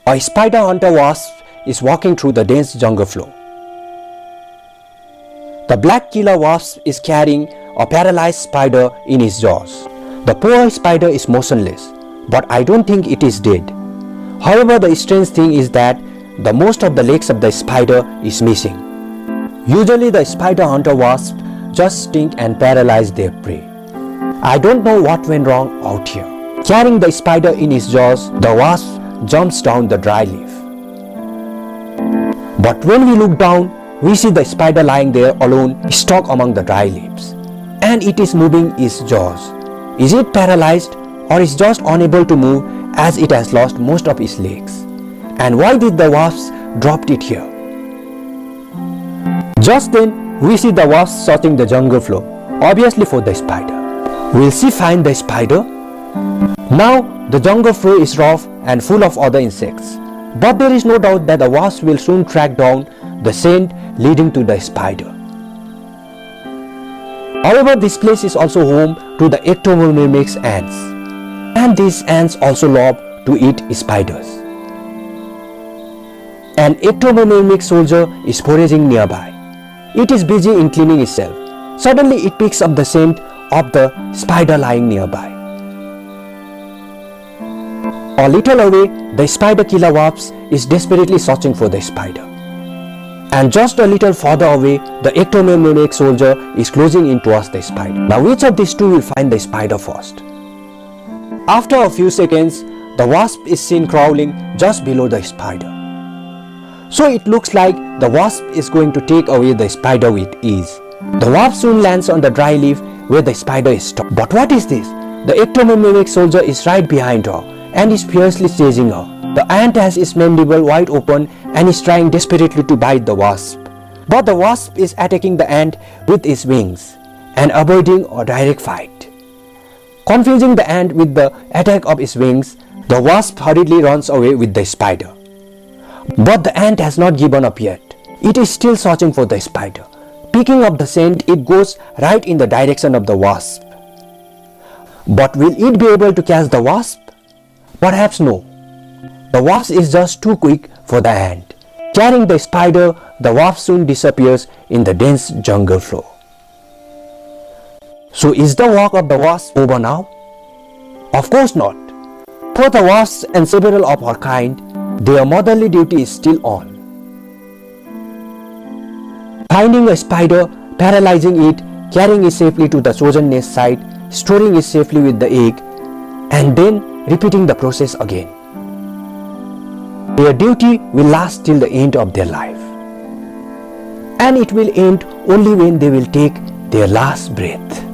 A spider hunter wasp is walking through the dense jungle floor. The black killer wasp is carrying a paralyzed spider in his jaws. The poor spider is motionless, but I don't think it is dead. However, the strange thing is that the most of the legs of the spider is missing. Usually the spider hunter wasp just sting and paralyze their prey. I don't know what went wrong out here. Carrying the spider in his jaws, the wasp jumps down the dry leaf. But when we look down, we see the spider lying there alone, stuck among the dry leaves. And it is moving its jaws. Is it paralyzed or is just unable to move as it has lost most of its legs? And why did the wasp drop it here? Just then, we see the wasp searching the jungle floor, obviously for the spider. Will she find the spider? Now, the jungle floor is rough and full of other insects. But there is no doubt that the wasp will soon track down the scent leading to the spider. However, this place is also home to the Ectomomyrmex ants. And these ants also love to eat spiders. An Ectomomyrmex soldier is foraging nearby. It is busy in cleaning itself. Suddenly it picks up the scent of the spider lying nearby. A little away, the spider killer wasp is desperately searching for the spider. And just a little further away, the Ectomomyrmex soldier is closing in towards the spider. Now which of these two will find the spider first? After a few seconds, the wasp is seen crawling just below the spider. So it looks like the wasp is going to take away the spider with ease. The wasp soon lands on the dry leaf where the spider is stuck. But what is this? The Ectomomyrmex soldier is right behind her and is fiercely chasing her. The ant has its mandible wide open and is trying desperately to bite the wasp. But the wasp is attacking the ant with its wings and avoiding a direct fight. Confusing the ant with the attack of its wings, the wasp hurriedly runs away with the spider. But the ant has not given up yet. It is still searching for the spider. Picking up the scent, it goes right in the direction of the wasp. But will it be able to catch the wasp? Perhaps no. The wasp is just too quick for the ant. Carrying the spider, the wasp soon disappears in the dense jungle floor. So is the work of the wasp over now? Of course not. For the wasp and several of her kind, their motherly duty is still on. Finding a spider, paralyzing it, carrying it safely to the chosen nest site, storing it safely with the egg, and then repeating the process again. Their duty will last till the end of their life. And it will end only when they will take their last breath.